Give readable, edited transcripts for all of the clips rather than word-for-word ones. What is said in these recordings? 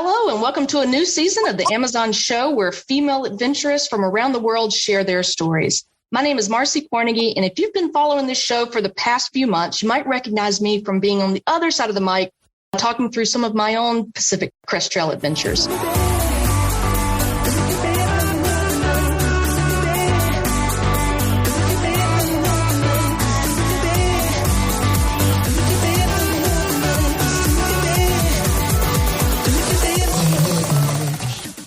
Hello, and welcome to a new season of the Amazon Show, where female adventurers from around the world share their stories. My name is Marcy Cornegie, and if you've been following this show for the past few months, you might recognize me from being on the other side of the mic, talking through some of my own Pacific Crest Trail adventures.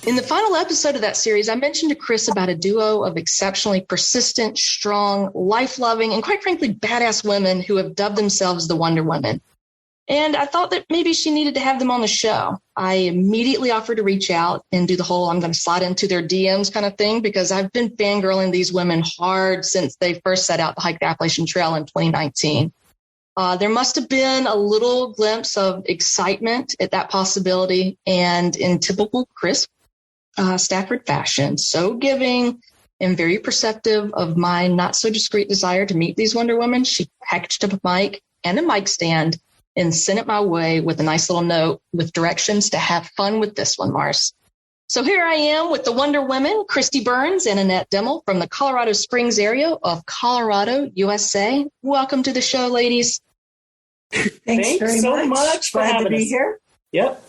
In the final episode of that series, I mentioned to Chris about a duo of exceptionally persistent, strong, life-loving, and quite frankly, badass women who have dubbed themselves the Wonder Women. And I thought that maybe she needed to have them on the show. I immediately offered to reach out and do the whole I'm going to slide into their DMs kind of thing, because I've been fangirling these women hard since they first set out to hike the Appalachian Trail in 2019. There must have been a little glimpse of excitement at that possibility, and in typical Chris Stafford fashion, so giving and very perceptive of my not so discreet desire to meet these Wonder Women, she packaged up a mic and a mic stand and sent it my way with a nice little note with directions to have fun with this one, Mars. So here I am with the Wonder Women, Kristy Burns and Annette Demel from the Colorado Springs area of Colorado, USA. Welcome to the show, ladies. Thanks very so much. Glad to be here. Yep.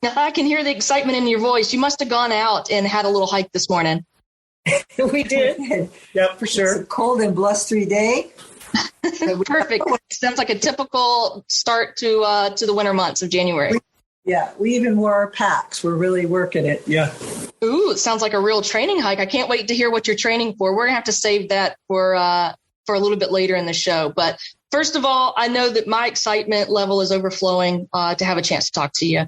Now, I can hear the excitement in your voice. You must have gone out and had a little hike this morning. We did. Yep, for sure. It's a cold and blustery day. Perfect. Sounds like a typical start to the winter months of January. We even wore our packs. We're really working it. Yeah. Ooh, it sounds like a real training hike. I can't wait to hear what you're training for. We're going to have to save that for a little bit later in the show. But first of all, I know that my excitement level is overflowing to have a chance to talk to you.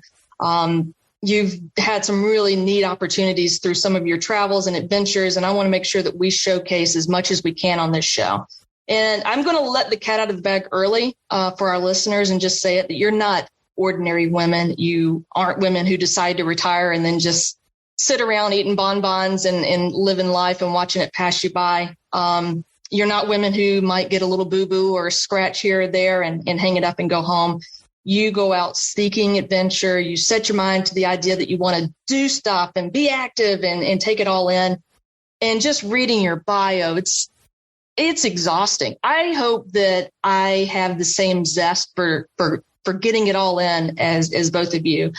You've had some really neat opportunities through some of your travels and adventures, and I want to make sure that we showcase as much as we can on this show. And I'm going to let the cat out of the bag early for our listeners and just say it, that you're not ordinary women. You aren't women who decide to retire and then just sit around eating bonbons and living life and watching it pass you by. You're not women who might get a little boo-boo or a scratch here or there and hang it up and go home. You go out seeking adventure. You set your mind to the idea that you want to do stuff and be active and take it all in. And just reading your bio, it's exhausting. I hope that I have the same zest for getting it all in as both of you.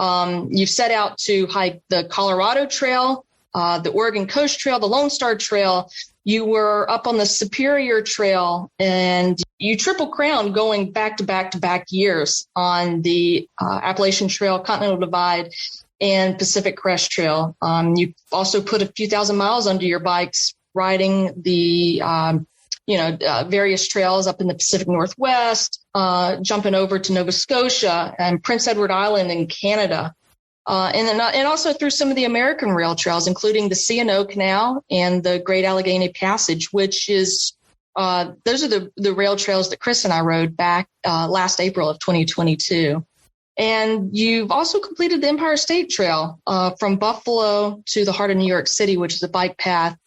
You've set out to hike the Colorado Trail, the Oregon Coast Trail, the Lonestar Trail. You were up on the Superior Trail, and you triple crowned going back to back years on the Appalachian Trail, Continental Divide, and Pacific Crest Trail. You also put a few thousand miles under your bikes riding the various trails up in the Pacific Northwest, jumping over to Nova Scotia and Prince Edward Island in Canada. And also through some of the American rail trails, including the C&O Canal and the Great Allegheny Passage, which is those are the rail trails that Chris and I rode back last April of 2022. And you've also completed the Empire State Trail from Buffalo to the heart of New York City, which is a bike path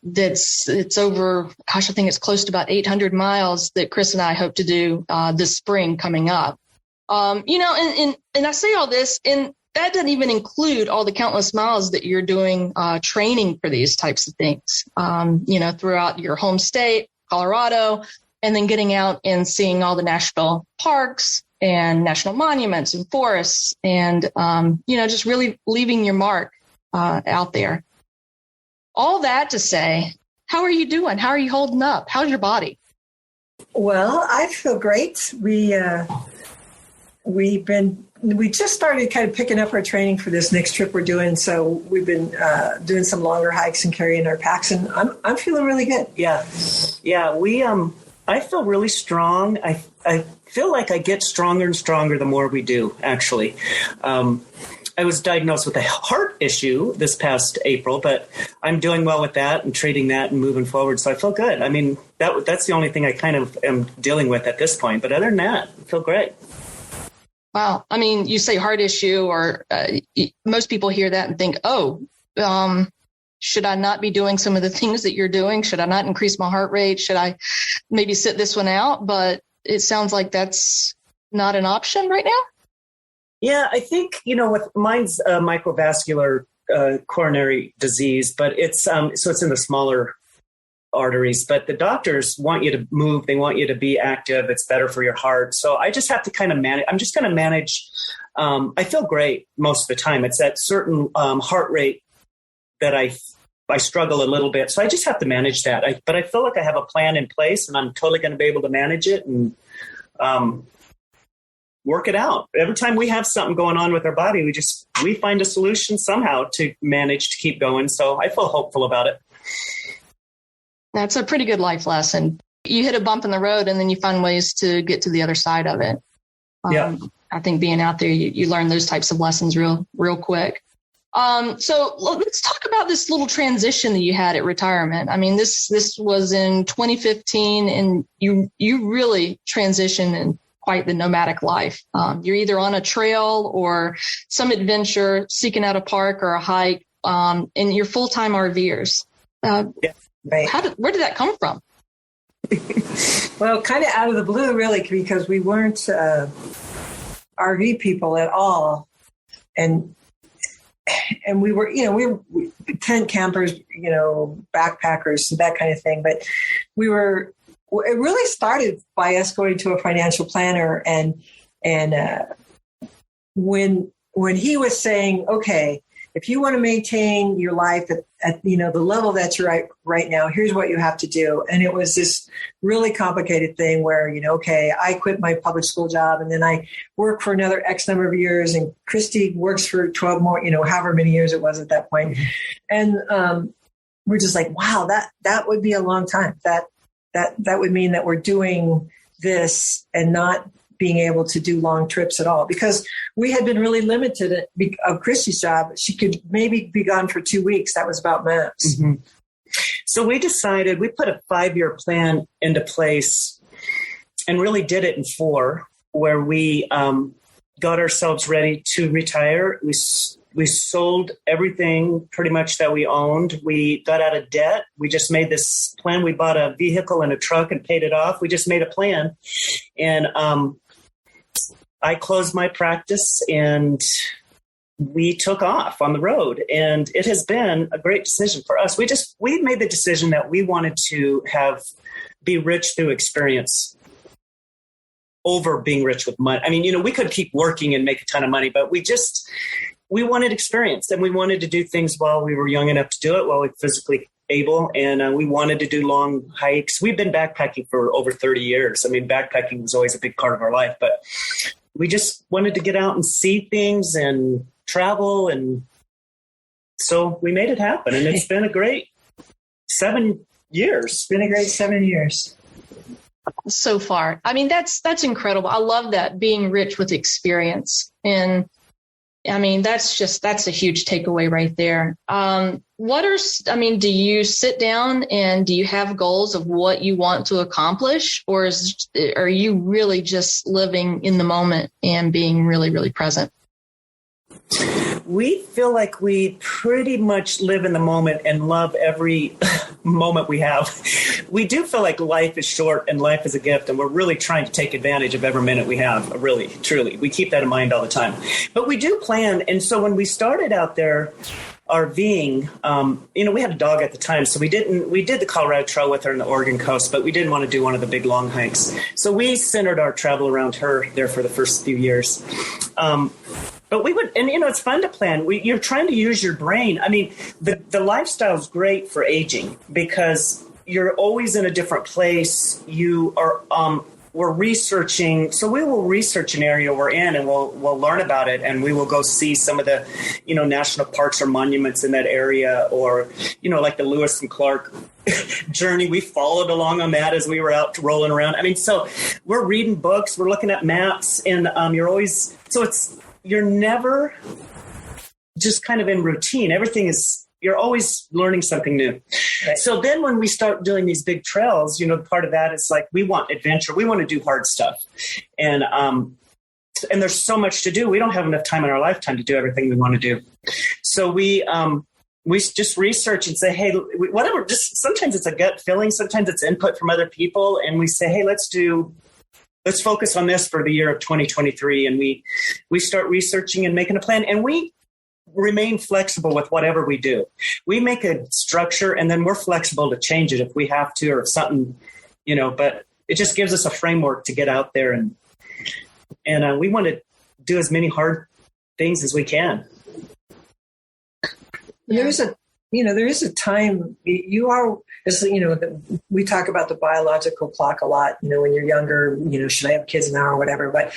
it's over, I think it's close to about 800 miles that Chris and I hope to do this spring coming up. And I say all this, and that doesn't even include all the countless miles that you're doing training for these types of things, throughout your home state, Colorado, and then getting out and seeing all the national parks and national monuments and forests and, just really leaving your mark out there. All that to say, how are you doing? How are you holding up? How's your body? Well, I feel great. We just started kind of picking up our training for this next trip we're doing. So we've been doing some longer hikes and carrying our packs, and I'm feeling really good. Yeah. I feel really strong. I feel like I get stronger and stronger the more we do, actually. I was diagnosed with a heart issue this past April, but I'm doing well with that and treating that and moving forward. So I feel good. I mean, that's the only thing I kind of am dealing with at this point. But other than that, I feel great. Wow. I mean, you say heart issue, or most people hear that and think, should I not be doing some of the things that you're doing? Should I not increase my heart rate? Should I maybe sit this one out? But it sounds like that's not an option right now. Yeah, I think, with mine's microvascular coronary disease, but it's so it's in the smaller arteries, but the doctors want you to move. They want you to be active. It's better for your heart. So I just have to kind of manage. I'm just going to manage. I feel great most of the time. It's that certain heart rate that I struggle a little bit. So I just have to manage that. But I feel like I have a plan in place, and I'm totally going to be able to manage it and work it out. Every time we have something going on with our body, we find a solution somehow to manage to keep going. So I feel hopeful about it. That's a pretty good life lesson. You hit a bump in the road and then you find ways to get to the other side of it. Yeah. I think being out there, you learn those types of lessons real quick. So let's talk about this little transition that you had at retirement. I mean, this was in 2015, and you really transitioned in quite the nomadic life. You're either on a trail or some adventure, seeking out a park or a hike, and you're full-time RVers. Yeah. Right. Where did that come from? Well, kind of out of the blue, really, because we weren't RV people at all, and we were, we were tent campers, backpackers, that kind of thing. But it really started by us going to a financial planner, and when he was saying, okay, if you want to maintain your life at the level that you're at right now, here's what you have to do. And it was this really complicated thing where, okay, I quit my public school job and then I work for another X number of years, and Kristy works for 12 more, however many years it was at that point. And we're just like, wow, that would be a long time. That would mean that we're doing this and not being able to do long trips at all, because we had been really limited of Kristy's job. She could maybe be gone for 2 weeks. That was about max. Mm-hmm. So we put a 5-year plan into place and really did it in 4, where we got ourselves ready to retire. We sold everything pretty much that we owned. We got out of debt. We just made this plan. We bought a vehicle and a truck and paid it off. We just made a plan. And I closed my practice and we took off on the road, and it has been a great decision for us. We made the decision that we wanted to be rich through experience over being rich with money. I mean, we could keep working and make a ton of money, but we wanted experience, and we wanted to do things while we were young enough to do it, while we were physically able. And we wanted to do long hikes. We've been backpacking for over 30 years. I mean, backpacking was always a big part of our life, but we just wanted to get out and see things and travel. And so we made it happen. And it's been a great 7 years. It's been a great 7 years. So far. I mean, that's incredible. I love that, being rich with experience. And I mean, that's a huge takeaway right there. Do you sit down and do you have goals of what you want to accomplish, or are you really just living in the moment and being really, really present? We feel like we pretty much live in the moment and love every moment we have. We do feel like life is short and life is a gift, and we're really trying to take advantage of every minute we have, really, truly. We keep that in mind all the time. But we do plan, and so when we started out there RVing, we had a dog at the time, so we did the Colorado Trail with her in the Oregon coast, but we didn't want to do one of the big long hikes. So we centered our travel around her there for the first few years. But we would, and it's fun to plan. You're trying to use your brain. I mean, the lifestyle is great for aging because you're always in a different place. We're researching, so we will research an area we're in, and we'll learn about it, and we will go see some of the, national parks or monuments in that area, or, like the Lewis and Clark journey. We followed along on that as we were out rolling around. I mean, so we're reading books, we're looking at maps, and you're never just kind of in routine. You're always learning something new. Right. So then when we start doing these big trails, part of that is like, we want adventure. We want to do hard stuff. And there's so much to do. We don't have enough time in our lifetime to do everything we want to do. So we just research and say, hey, whatever, just sometimes it's a gut feeling. Sometimes it's input from other people. And we say, hey, let's do let's focus on this for the year of 2023. And we start researching and making a plan, and we remain flexible with whatever we do. We make a structure, and then we're flexible to change it if we have to, or if something, but it just gives us a framework to get out there, and we want to do as many hard things as we can. Yeah. There is a time we talk about the biological clock a lot, when you're younger, should I have kids now or whatever, but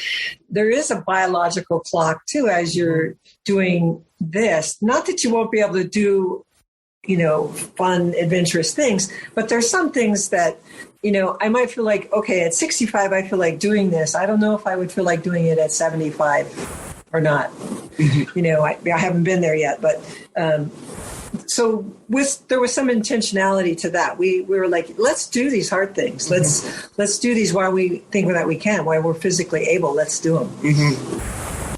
there is a biological clock too, as you're doing this, not that you won't be able to do, fun, adventurous things, but there's some things that, I might feel like, okay, at 65, I feel like doing this. I don't know if I would feel like doing it at 75 or not. I haven't been there yet, but, so there was some intentionality to that. We were like, let's do these hard things. Let's do these while we think that we can, while we're physically able. Let's do them. Mm-hmm.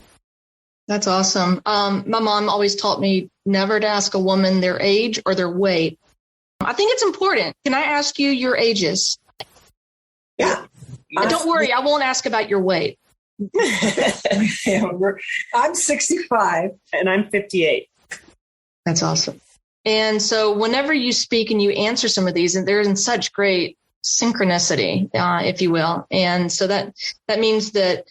That's awesome. My mom always taught me never to ask a woman their age or their weight. I think it's important. Can I ask you your ages? Yeah. Don't worry. I won't ask about your weight. I'm 65. And I'm 58. That's awesome. And so whenever you speak and you answer some of these, and they're in such great synchronicity, if you will. And so that means that,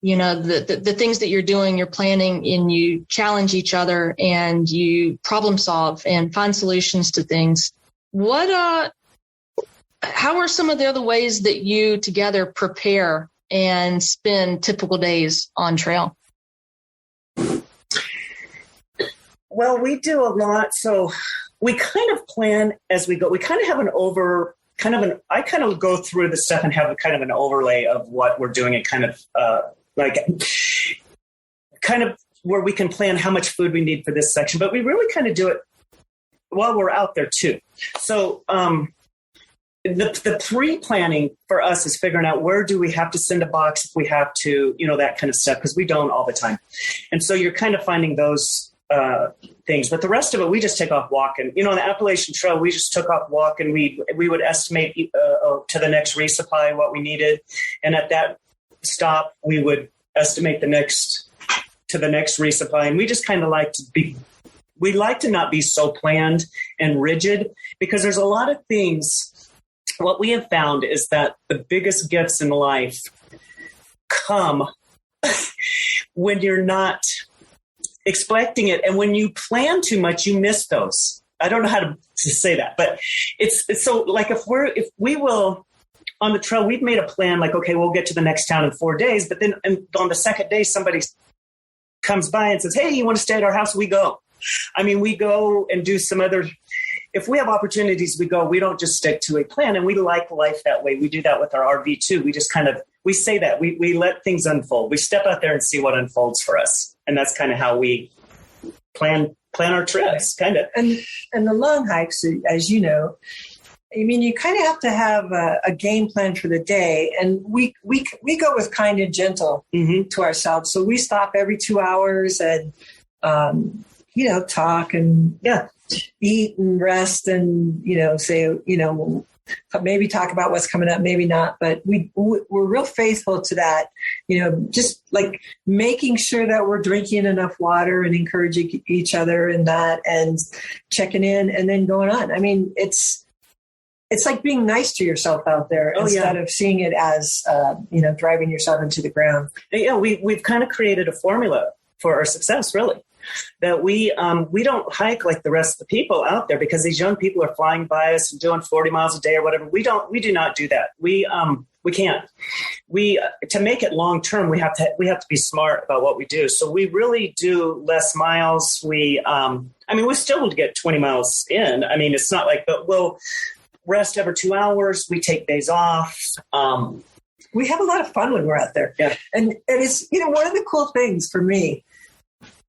the things that you're doing, you're planning, and you challenge each other and you problem solve and find solutions to things. How are some of the other ways that you together prepare and spend typical days on trail? Well, we do a lot. So we kind of plan as we go. We kind of have I kind of go through the stuff and have a kind of an overlay of what we're doing, and kind of where we can plan how much food we need for this section. But we really kind of do it while we're out there too. So the pre-planning for us is figuring out where do we have to send a box if we have to, that kind of stuff, because we don't all the time. And so you're kind of finding those things, but the rest of it, we just take off walking. On the Appalachian Trail, we just took off walking. We would estimate to the next resupply what we needed, and at that stop, we would estimate to the next resupply. And we just kind of we like to not be so planned and rigid, because there's a lot of things. What we have found is that the biggest gifts in life come when you're not expecting it. And when you plan too much, you miss those. I don't know how to say that, but it's so like if we will on the trail, we've made a plan like, okay, we'll get to the next town in 4 days. But then on the second day, somebody comes by and says, hey, you want to stay at our house? We go. We go and do some other, if we have opportunities, we go. We don't just stick to a plan, and we like life that way. We do that with our RV too. We just we say that we let things unfold. We step out there and see what unfolds for us. And that's kind of how we plan our trips, kind of. And the long hikes, as you know, you kind of have to have a game plan for the day. And we go with kind and gentle to ourselves. So we stop every 2 hours and, talk and eat and rest and, say, maybe talk about what's coming up, maybe not, but we're real faithful to that, just like making sure that we're drinking enough water and encouraging each other in that and checking in and then going on. It's like being nice to yourself out there instead of seeing it as, driving yourself into the ground. Yeah, we've kind of created a formula for our success, really. That we don't hike like the rest of the people out there, because these young people are flying by us and doing 40 miles a day or whatever. We do not do that. We can't. To make it long term, we have to be smart about what we do. So we really do less miles. We still get 20 miles in. It's not like, but we'll rest every 2 hours. We take days off. We have a lot of fun when we're out there. Yeah. And it's, one of the cool things for me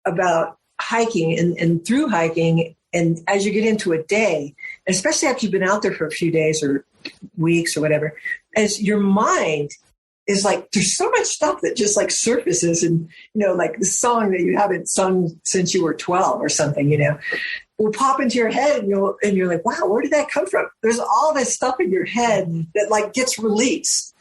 about hiking and through hiking, and as you get into a day, especially after you've been out there for a few days or weeks or whatever, as your mind is like, there's so much stuff that just like surfaces, and like the song that you haven't sung since you were 12 or something, will pop into your head, and you're like, wow, where did that come from? There's all this stuff in your head that like gets released.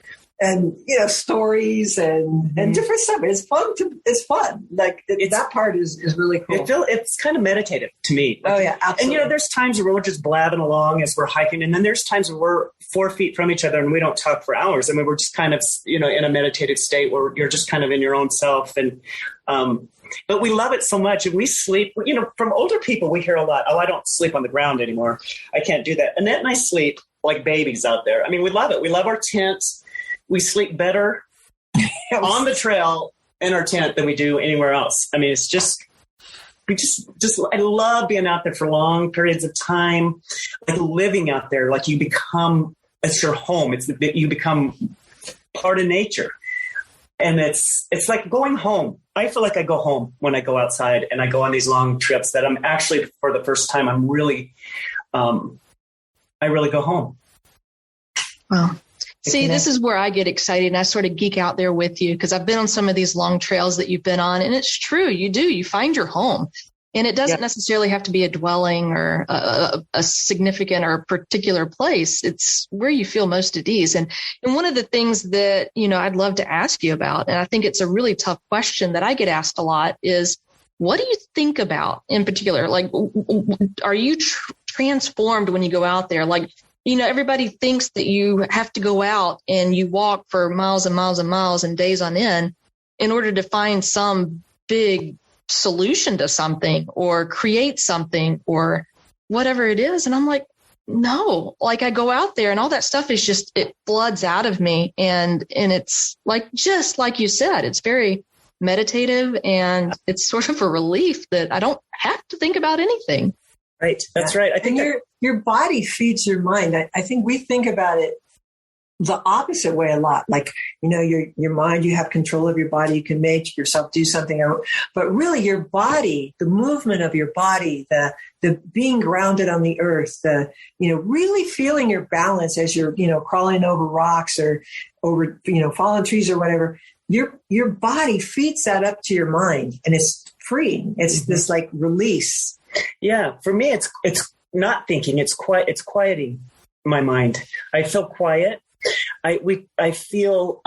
and stories and different stuff. It's fun. Like that part is really cool. It's kind of meditative to me. Oh yeah, absolutely. And there's times where we're just blabbing along as we're hiking, and then there's times where we're 4 feet from each other and we don't talk for hours. I mean, we're just kind of in a meditative state where you're just kind of in your own self. And but we love it so much, and we sleep. From older people, we hear a lot. Oh, I don't sleep on the ground anymore. I can't do that. Annette and I sleep like babies out there. I mean, we love it. We love our tents. We sleep better on the trail in our tent than we do anywhere else. I mean, it's just, I love being out there for long periods of time, like living out there, like it's your home. You become part of nature. And it's like going home. I feel like I go home when I go outside and I go on these long trips that I'm actually, for the first time, I really go home. Wow. See, this is where I get excited and I sort of geek out there with you, because I've been on some of these long trails that you've been on, and it's true. You find your home, and it doesn't necessarily have to be a dwelling or a significant or a particular place. It's where you feel most at ease. And one of the things that, I'd love to ask you about, and I think it's a really tough question that I get asked a lot, is what do you think about in particular? Like, are you transformed when you go out there? Like, everybody thinks that you have to go out and you walk for miles and miles and miles and days on end in order to find some big solution to something or create something or whatever it is. And I'm like, no, like I go out there and all that stuff is just, it floods out of me. And it's like, just like you said, it's very meditative, and it's sort of a relief that I don't have to think about anything. Right. That's right. I think your body feeds your mind. I think we think about it the opposite way a lot. Like, your mind, you have control of your body. You can make yourself do something. But really your body, the movement of your body, the being grounded on the earth, really feeling your balance as you're, crawling over rocks or over, fallen trees or whatever. Your body feeds that up to your mind, and it's freeing. It's this like release. Yeah, for me, it's not thinking. It's quieting my mind. I feel quiet. I feel.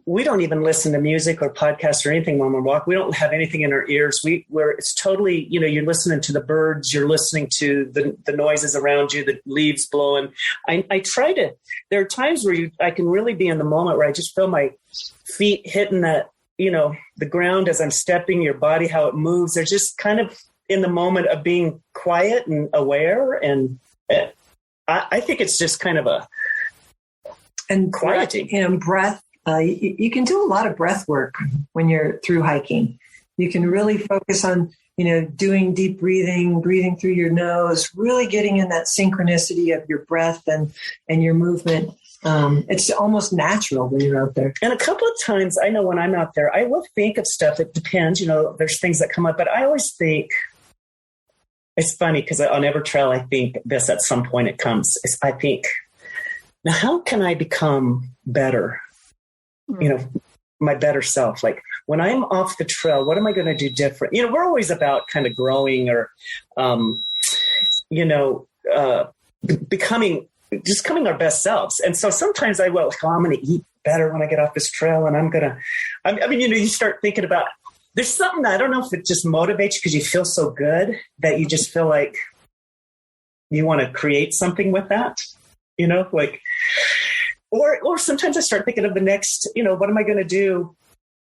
We don't even listen to music or podcasts or anything when we walk. We don't have anything in our ears. It's totally. You're listening to the birds. You're listening to the noises around you, the leaves blowing. I try to. There are times where I can really be in the moment where I just feel my feet hitting that. The ground as I'm stepping, your body, how it moves. They're just kind of in the moment of being quiet and aware. And I think it's just kind of quieting. And breath. You can do a lot of breath work when you're through hiking. You can really focus on, doing deep breathing through your nose, really getting in that synchronicity of your breath and your movement. It's almost natural when you're out there. And a couple of times, I know when I'm out there, I will think of stuff. It depends, there's things that come up, but I always think, it's funny because on every trail, I think this at some point it comes. I think, now how can I become better? My better self. Like when I'm off the trail, what am I going to do different? We're always about kind of growing or, becoming our best selves. And so sometimes I'm going to eat better when I get off this trail. And you start thinking about, there's something, I don't know if it just motivates you because you feel so good that you just feel like you want to create something with that, or sometimes I start thinking of the next, what am I going to do?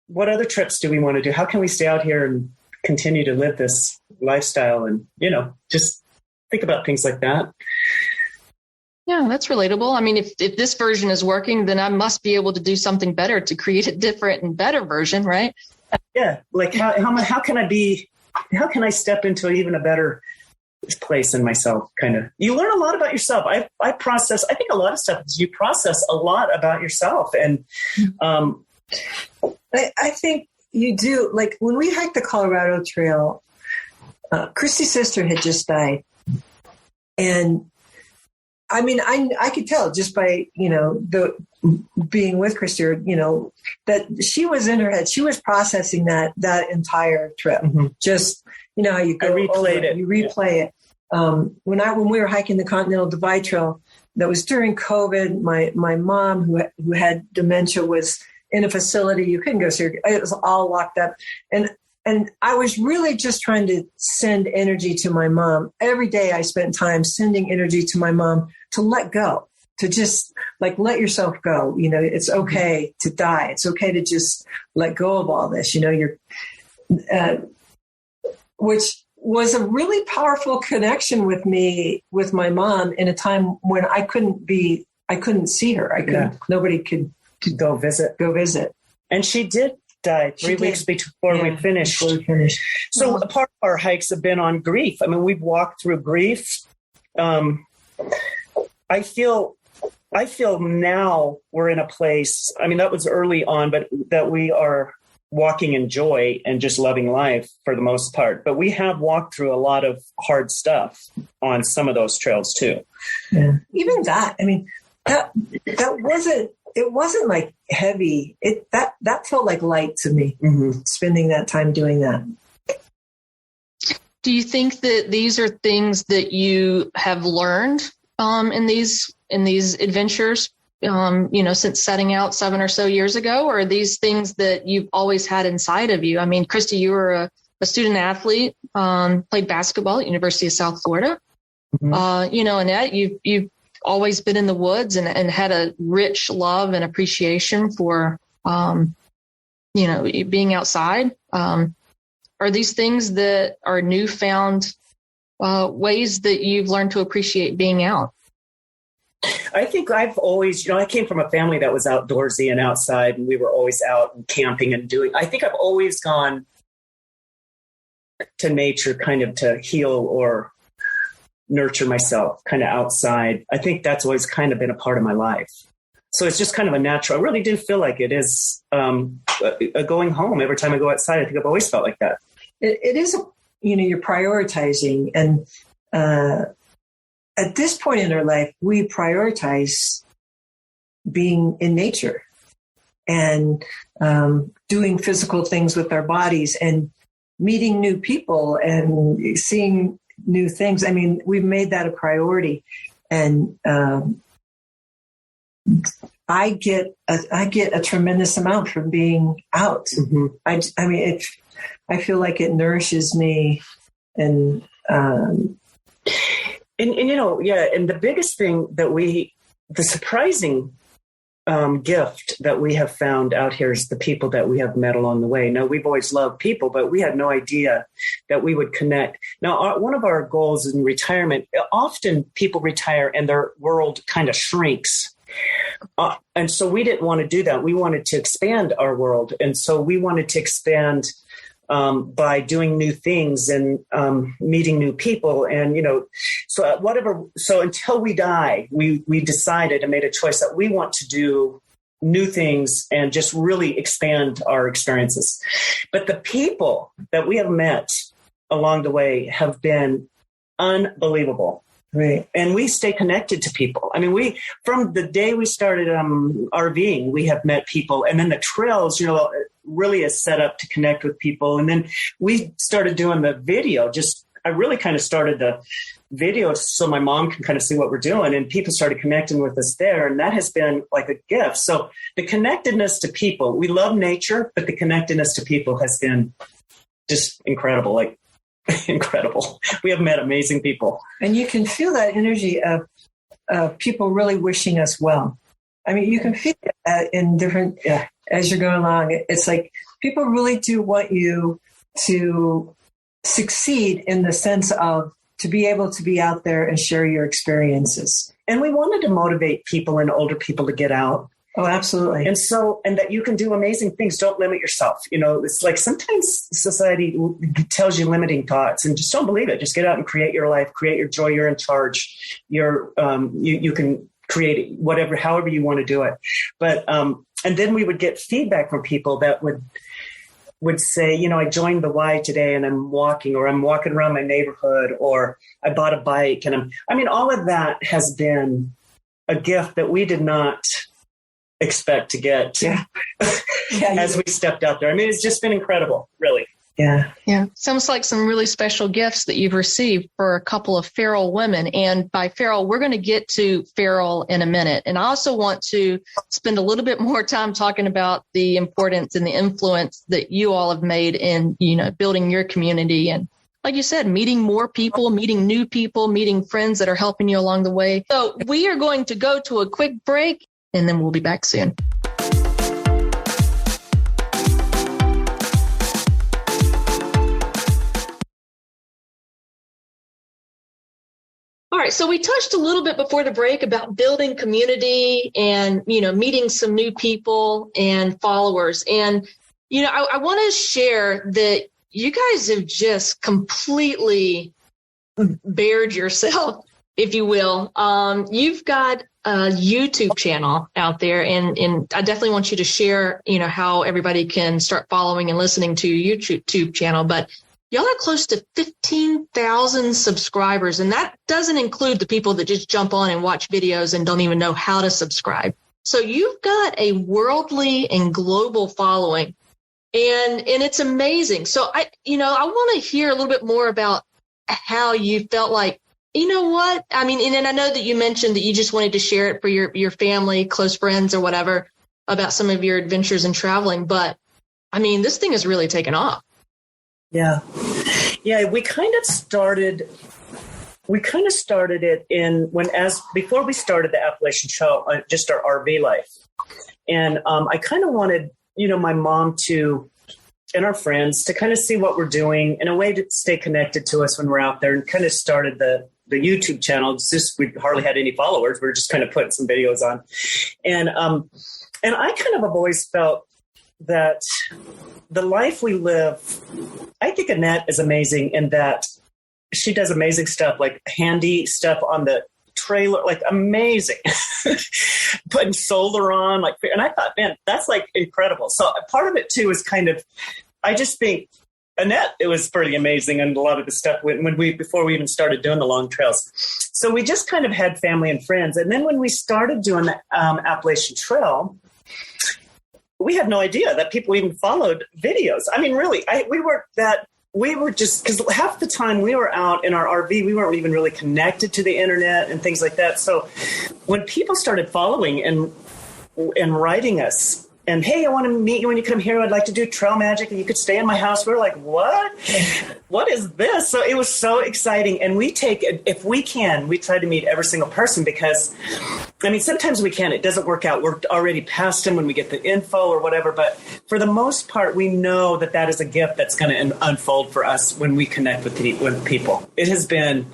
What other trips do we want to do? How can we stay out here and continue to live this lifestyle? And, just think about things like that. Yeah, that's relatable. I mean, if this version is working, then I must be able to do something better to create a different and better version, right? Yeah. Like how can I step into even a better place in myself? Kind of, you learn a lot about yourself. I think a lot of stuff is you process a lot about yourself. And, I think you do. Like when we hiked the Colorado Trail, Kristy's sister had just died. And I mean, I could tell just by, the being with Kristy, that she was in her head. She was processing that entire trip. Mm-hmm. Just, how you go you replay it. When we were hiking the Continental Divide Trail, that was during COVID. My mom, who had dementia, was in a facility. You couldn't go see her. It was all locked up. And I was really just trying to send energy to my mom. Every day I spent time sending energy to my mom to let go, to just like, let yourself go. You know, it's okay to die. It's okay to just let go of all this. You know, which was a really powerful connection with my mom in a time when I couldn't see her. Nobody could go visit. And she did die 3 weeks before we finished. So a part of our hikes have been on grief. I mean, we've walked through grief. I feel now we're in a place, I mean, that was early on, but that we are walking in joy and just loving life for the most part. But we have walked through a lot of hard stuff on some of those trails too. Yeah. Even that, I mean, that wasn't like heavy. That felt like light to me, spending that time doing that. Do you think that these are things that you have learned in these adventures, since setting out 7 or so years ago, or are these things that you've always had inside of you? I mean, Kristy, you were a student athlete, played basketball at University of South Florida. Annette, you've always been in the woods and had a rich love and appreciation for, being outside. Are these things that are newfound ways that you've learned to appreciate being out? I think I've always, I came from a family that was outdoorsy and outside, and we were always out and camping and I think I've always gone to nature kind of to heal or nurture myself kind of outside. I think that's always kind of been a part of my life. So it's just kind of a natural, I really do feel like it is a going home. Every time I go outside, I think I've always felt like that. It is, you're prioritizing. And at this point in our life, we prioritize being in nature and doing physical things with our bodies and meeting new people and seeing new things. I mean, we've made that a priority, and I get a tremendous amount from being out. I mean, I feel like it nourishes me, and and the biggest thing that the surprising gift that we have found out here is the people that we have met along the way. Now, we've always loved people, but we had no idea that we would connect. Now, one of our goals in retirement, often people retire and their world kind of shrinks. And so we didn't want to do that. We wanted to expand our world. And so we wanted to expand by doing new things and meeting new people. And, so until we die, we decided and made a choice that we want to do new things and just really expand our experiences. But the people that we have met along the way have been unbelievable. Right. And we stay connected to people. I mean, from the day we started RVing, we have met people. And then the trails, really is set up to connect with people. And then we started doing the video. I really kind of started the video so my mom can kind of see what we're doing. And people started connecting with us there. And that has been like a gift. So the connectedness to people, we love nature, but the connectedness to people has been just incredible. Like, incredible. We have met amazing people. And you can feel that energy of people really wishing us well. I mean, you can feel it in different, as you're going along. It's like people really do want you to succeed in the sense of to be able to be out there and share your experiences. And we wanted to motivate people and older people to get out. Oh, absolutely. And that you can do amazing things. Don't limit yourself. It's like sometimes society tells you limiting thoughts, and just don't believe it. Just get out and create your life, create your joy. You're in charge. You can create it, whatever, however you want to do it. But, and then we would get feedback from people that would say, I joined the Y today and I'm walking around my neighborhood, or I bought a bike. And all of that has been a gift that we did not expect to get as we stepped out there. I mean, it's just been incredible, really. Yeah. Yeah. Sounds like some really special gifts that you've received for a couple of feral women. And by feral, we're going to get to feral in a minute. And I also want to spend a little bit more time talking about the importance and the influence that you all have made in, building your community. And like you said, meeting more people, meeting new people, meeting friends that are helping you along the way. So we are going to go to a quick break and then we'll be back soon. All right. So we touched a little bit before the break about building community and, meeting some new people and followers. And, I want to share that you guys have just completely bared yourself, if you will. You've got a YouTube channel out there, and I definitely want you to share, how everybody can start following and listening to your YouTube channel. But y'all are close to 15,000 subscribers, and that doesn't include the people that just jump on and watch videos and don't even know how to subscribe. So you've got a worldly and global following, and it's amazing. So I want to hear a little bit more about how you felt like, you know what? I mean, and I know that you mentioned that you just wanted to share it for your family, close friends or whatever about some of your adventures and traveling. But I mean, this thing has really taken off. Yeah. We kind of started it before we started the Appalachian Trail, just our RV life. And I kind of wanted, my mom and our friends to kind of see what we're doing in a way to stay connected to us when we're out there, and kind of started the YouTube channel. It's just, we hardly had any followers. We were just kind of putting some videos on. And I kind of have always felt that the life we live, I think Annette is amazing in that she does amazing stuff, like handy stuff on the trailer, like amazing, putting solar on, and I thought, man, that's like incredible. So part of it too is kind of, I just think Annette, it was pretty amazing. And a lot of the stuff before we even started doing the long trails. So we just kind of had family and friends. And then when we started doing the Appalachian Trail, we had no idea that people even followed videos. I mean, really, we were just, because half the time we were out in our RV, we weren't even really connected to the internet and things like that. So when people started following and writing us, and hey, I want to meet you when you come here. I'd like to do trail magic, and you could stay in my house. We were like, what? What is this? So it was so exciting. And we if we can, we try to meet every single person, because, I mean, sometimes we can. It doesn't work out. We're already past them when we get the info or whatever. But for the most part, we know that is a gift that's going to unfold for us when we connect with people. It has been...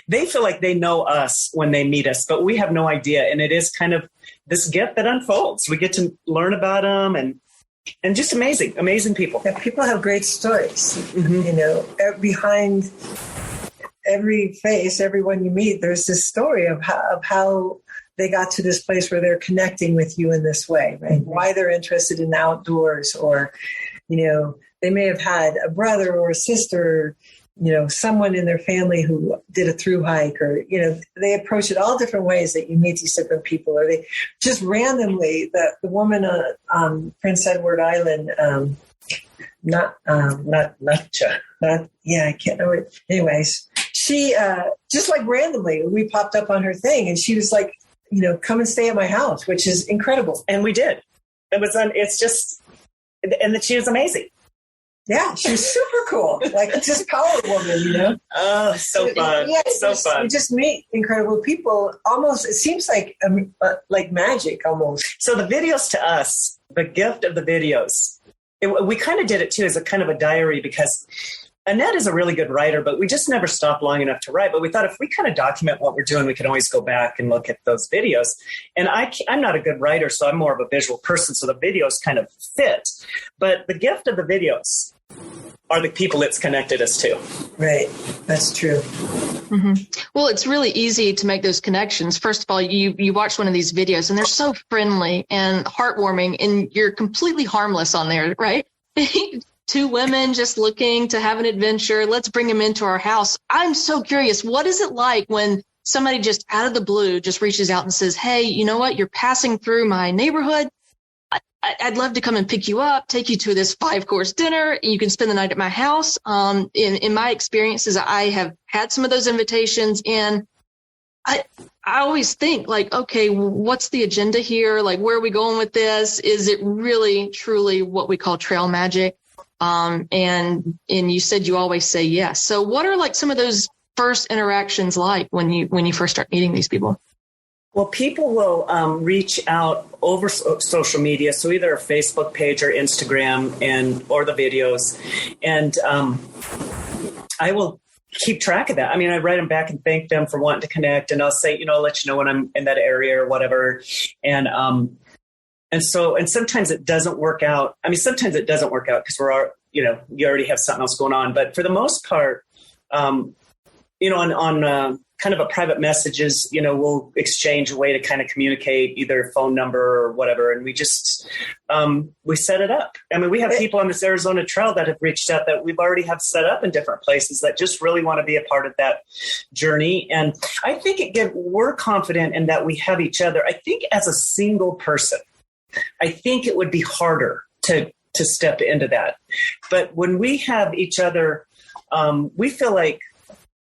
They feel like they know us when they meet us, but we have no idea. And it is kind of this gift that unfolds. We get to learn about them and just amazing people. Yeah, people have great stories. Mm-hmm. Behind every face, everyone you meet, there's this story of how they got to this place where they're connecting with you in this way, right? Mm-hmm. Why they're interested in the outdoors, or, they may have had a brother or a sister, someone in their family who did a through hike, or, they approach it all different ways that you meet these different people, or they just randomly, the woman on Prince Edward Island, I can't know it. Anyways, she, just like randomly, we popped up on her thing, and she was like, come and stay at my house, which is incredible. And we did. It's just, and that she was amazing. Yeah, she was super cool, like just power woman, Oh, so fun! Yeah, so fun. You just meet incredible people. Almost, it seems like magic, almost. So the videos to us, the gift of the videos, we kind of did it too as a kind of a diary, because Annette is a really good writer, but we just never stopped long enough to write. But we thought if we kind of document what we're doing, we can always go back and look at those videos. And I'm not a good writer, so I'm more of a visual person, so the videos kind of fit. But the gift of the videos are the people it's connected us to. Right. That's true. Mm-hmm. Well, it's really easy to make those connections. First of all, you watch one of these videos and they're so friendly and heartwarming, and you're completely harmless on there, right? Two women just looking to have an adventure. Let's bring them into our house. I'm so curious. What is it like when somebody just out of the blue just reaches out and says, hey, you know what? You're passing through my neighborhood. I'd love to come and pick you up, take you to this 5-course dinner. You can spend the night at my house. In my experiences, I have had some of those invitations, and I always think like, okay, what's the agenda here? Like, where are we going with this? Is it really, truly what we call trail magic? And you said you always say yes. So what are like some of those first interactions like when you first start meeting these people? Well, people will reach out over social media, so either a Facebook page or Instagram or the videos, and I will keep track of that. I mean, I write them back and thank them for wanting to connect, and I'll say, I'll let you know when I'm in that area or whatever, and sometimes it doesn't work out. I mean, sometimes it doesn't work out because you already have something else going on, but for the most part, on kind of a private messages, we'll exchange a way to kind of communicate, either phone number or whatever. And we just, we set it up. I mean, we have people on this Arizona trail that have reached out that we've already have set up in different places that just really want to be a part of that journey. And I think we're confident in that we have each other. I think as a single person, I think it would be harder to step into that. But when we have each other, we feel like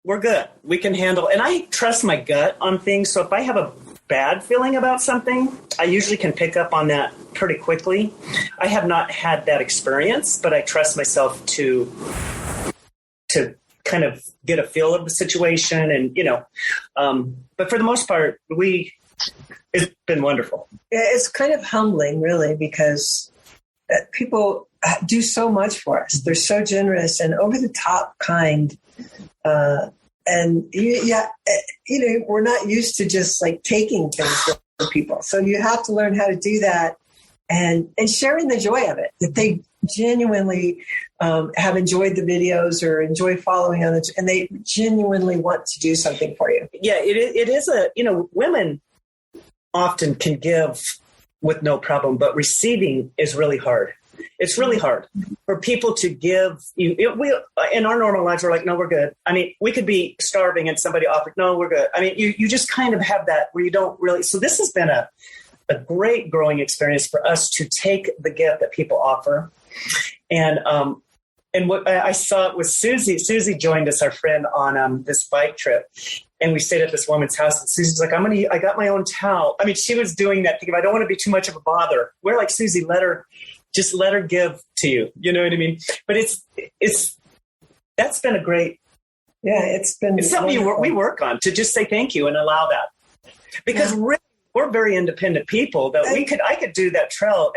we're good. We can handle, and I trust my gut on things. So if I have a bad feeling about something, I usually can pick up on that pretty quickly. I have not had that experience, but I trust myself to kind of get a feel of the situation. And, but for the most part, it's been wonderful. Yeah, it's kind of humbling, really, because people do so much for us. They're so generous and over the top kind. And we're not used to just like taking things from people. So you have to learn how to do that and sharing the joy of it, that they genuinely have enjoyed the videos or enjoy following on it, and they genuinely want to do something for you. Yeah, it is women often can give with no problem, but receiving is really hard. It's really hard for people to give you. We in our normal lives, we're like, no, we're good. I mean, we could be starving and somebody offered, no, we're good. I mean, you just kind of have that where you don't really. So this has been a great growing experience for us to take the gift that people offer. And what I saw it was Susie. Susie joined us, our friend, on this bike trip. And we stayed at this woman's house. And Susie's like, I got my own towel. I mean, she was doing that thinking, I don't want to be too much of a bother. We're like, Susie, let her give to you. You know what I mean? But that's been a great. Yeah, it's something we work on, to just say thank you and allow that, because really, we're very independent people that I could do that trail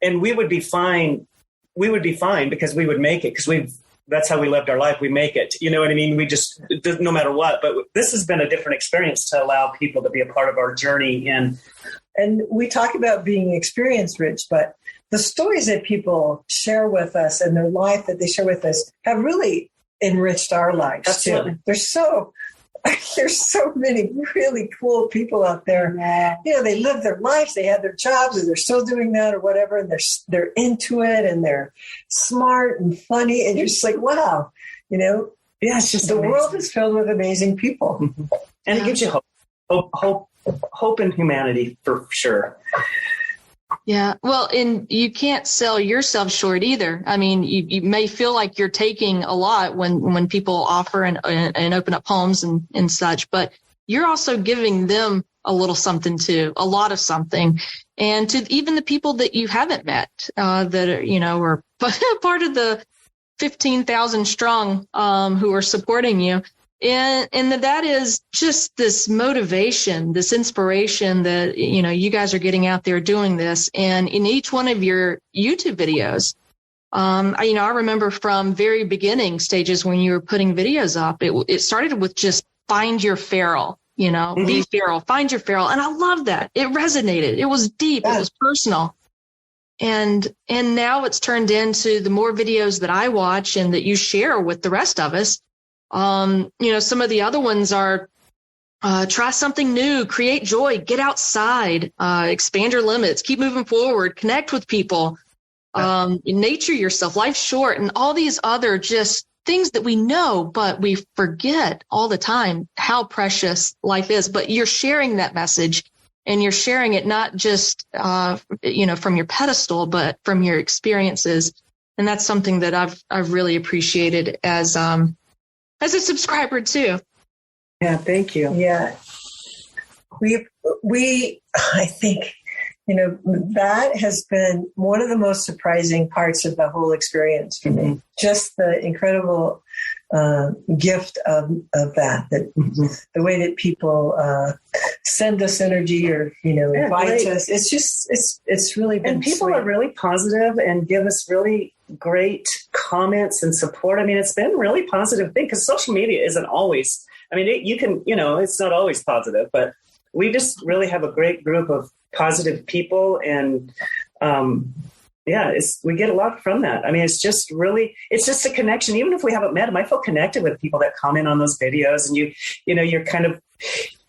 and we would be fine. We would be fine because we would make it, because that's how we lived our life. We make it. You know what I mean? We just, no matter what. But this has been a different experience to allow people to be a part of our journey. And we talk about being experience rich, but the stories that people share with us and their life that they share with us have really enriched our lives. Absolutely. Too. There's so many really cool people out there. Yeah. They live their lives, they had their jobs, and they're still doing that or whatever, and they're into it, and they're smart and funny, and you're just like, wow, yeah, it's just the amazing. World is filled with amazing people, and it gives you hope in humanity for sure. Yeah. Well, and you can't sell yourself short either. I mean, you may feel like you're taking a lot when people offer and open up homes and such, but you're also giving them a little something too, a lot of something. And to even the people that you haven't met, that are, part of the 15,000 strong, who are supporting you. And that is just this motivation, this inspiration that, you guys are getting out there doing this. And in each one of your YouTube videos, I remember from very beginning stages when you were putting videos up, it started with just find your feral, be feral, find your feral. And I love that. It resonated. It was deep. It was personal. And now it's turned into the more videos that I watch and that you share with the rest of us. Some of the other ones are, try something new, create joy, get outside, expand your limits, keep moving forward, connect with people, nature yourself, life's short, and all these other just things that we know, but we forget all the time how precious life is. But you're sharing that message and you're sharing it not just, from your pedestal, but from your experiences. And that's something that I've really appreciated as a subscriber too. Yeah. Thank you. Yeah. I think, that has been one of the most surprising parts of the whole experience for me. Just the incredible gift of that the way that people send us energy or invite us. It's really been. And people are really positive and give us really great comments and support. I mean, it's been a really positive thing because social media isn't always. I mean, it's not always positive, but we just really have a great group of positive people, and we get a lot from that. I mean, it's just a connection. Even if we haven't met them, I feel connected with people that comment on those videos, and you're kind of,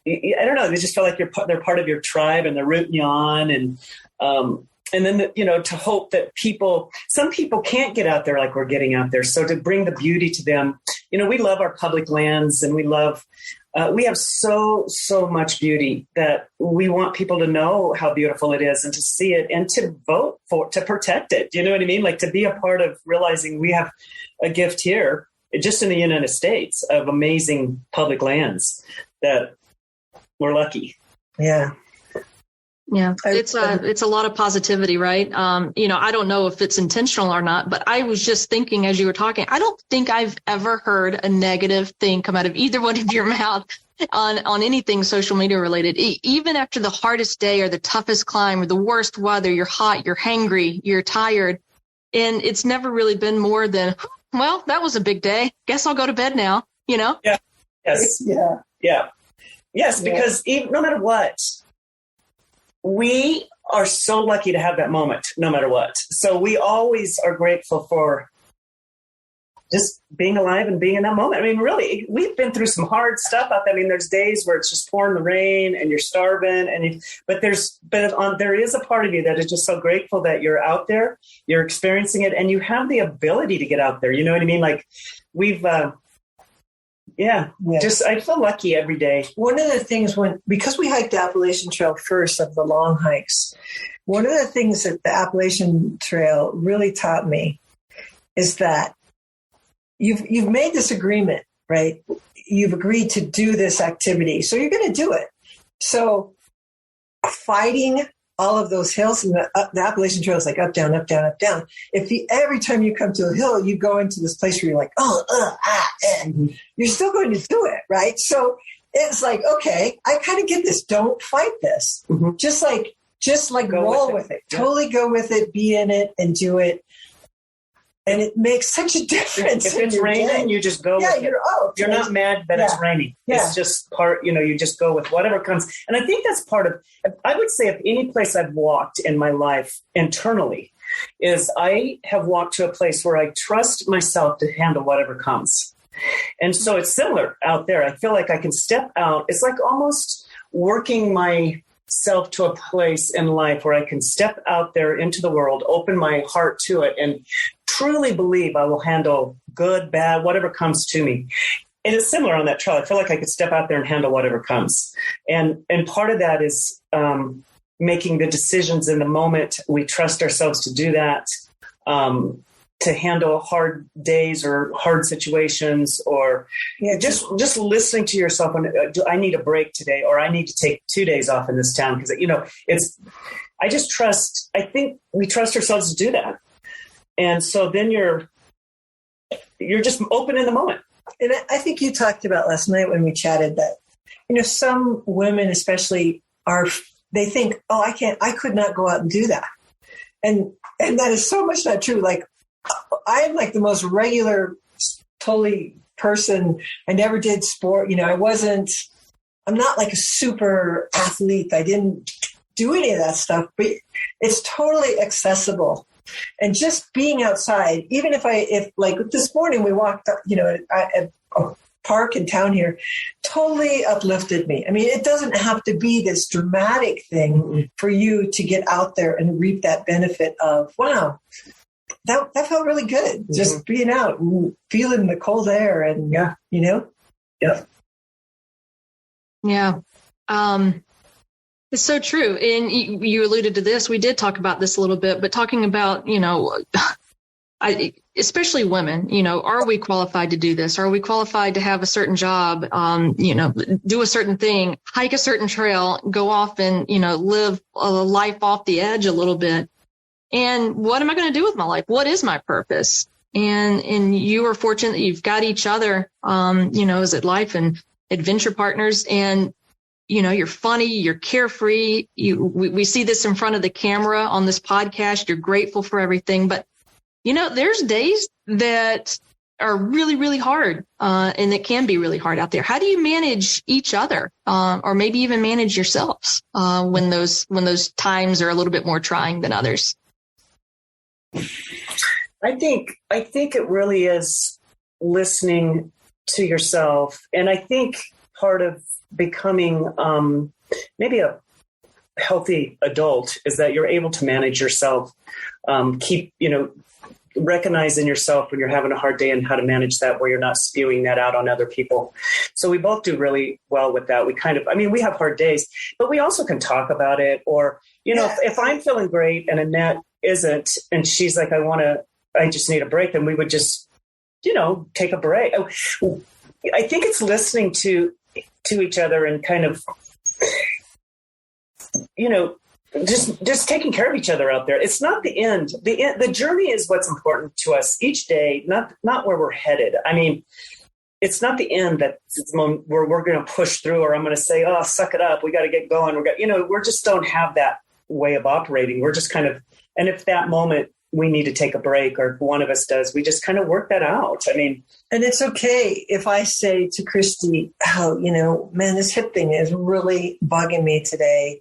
I don't know, they just feel like they're part of your tribe and they're rooting you on, and then to hope that some people can't get out there like we're getting out there. So to bring the beauty to them, we love our public lands, and we have so much beauty that we want people to know how beautiful it is and to see it and to vote to protect it. You know what I mean? Like to be a part of realizing we have a gift here just in the United States of amazing public lands that we're lucky. Yeah. Yeah, it's a lot of positivity, right? I don't know if it's intentional or not, but I was just thinking as you were talking, I don't think I've ever heard a negative thing come out of either one of your mouth on anything social media related. Even after the hardest day or the toughest climb or the worst weather, you're hot, you're hangry, you're tired. And it's never really been more than, well, that was a big day. Guess I'll go to bed now, Yeah. Yes. Yeah. Yeah. Yes, because no matter what, we are so lucky to have that moment, no matter what. So we always are grateful for just being alive and being in that moment. I mean, really, we've been through some hard stuff out there. I mean, there's days where it's just pouring the rain and you're starving, but there is a part of you that is just so grateful that you're out there, you're experiencing it, and you have the ability to get out there. You know what I mean? Like we've, just I feel lucky every day. One of the things because we hiked the Appalachian Trail first of the long hikes, one of the things that the Appalachian Trail really taught me is that you've made this agreement, right? You've agreed to do this activity, so you're going to do it. So fighting all of those hills, and the Appalachian Trail is like up, down, up, down, up, down. Every time you come to a hill, you go into this place where you're like, and you're still going to do it, right? So it's like, okay, I kind of get this. Don't fight this. Mm-hmm. Just like roll with it. Totally go with it, be in it, and do it. And it makes such a difference. If it's raining, you just go with it. You're not mad that it's raining. Yeah. It's just part, you just go with whatever comes. And I think that's part of, I would say if any place I've walked in my life internally is I have walked to a place where I trust myself to handle whatever comes. And so it's similar out there. I feel like I can step out. It's like almost working myself to a place in life where I can step out there into the world, open my heart to it, and truly believe I will handle good, bad, whatever comes to me. And it's similar on that trail. I feel like I could step out there and handle whatever comes. And part of that is making the decisions in the moment. We trust ourselves to do that, to handle hard days or hard situations, or just listening to yourself. Do I need a break today, or I need to take 2 days off in this town? Because, I think we trust ourselves to do that. And so then you're just open in the moment. And I think you talked about last night when we chatted that, some women especially they think, I could not go out and do that. And that is so much not true. Like I am like the most regular, totally person. I never did sport. I'm not like a super athlete. I didn't do any of that stuff, but it's totally accessible. And just being outside, even if like this morning we walked, at a park in town here, totally uplifted me. I mean, it doesn't have to be this dramatic thing for you to get out there and reap that benefit of, wow, that felt really good. Mm-hmm. Just being out and feeling the cold air and, Yeah. Yeah. It's so true. And you alluded to this. We did talk about this a little bit, but talking about, especially women, are we qualified to do this? Are we qualified to have a certain job, do a certain thing, hike a certain trail, go off and, live a life off the edge a little bit? And what am I going to do with my life? What is my purpose? And you are fortunate that you've got each other, as at life and adventure partners. And, you're funny, you're carefree. We see this in front of the camera on this podcast. You're grateful for everything. But, there's days that are really, really hard, and it can be really hard out there. How do you manage each other, or maybe even manage yourselves, when those times are a little bit more trying than others? I think it really is listening to yourself. And I think part of becoming maybe a healthy adult is that you're able to manage yourself, recognizing yourself when you're having a hard day and how to manage that where you're not spewing that out on other people. So we both do really well with that. We have hard days, but we also can talk about it. Or, if I'm feeling great and Annette isn't, and she's like, I just need a break, then we would just, take a break. I think it's listening to each other and kind of, just taking care of each other out there. It's not the end. The journey is what's important to us each day, not where we're headed. I mean, it's not the end where we're going to push through, or I'm going to say, oh, suck it up. We got to get going. We just don't have that way of operating. We're just kind of, and if that moment we need to take a break, or if one of us does, we just kind of work that out. I mean, and it's okay if I say to Kristy, man, this hip thing is really bugging me today.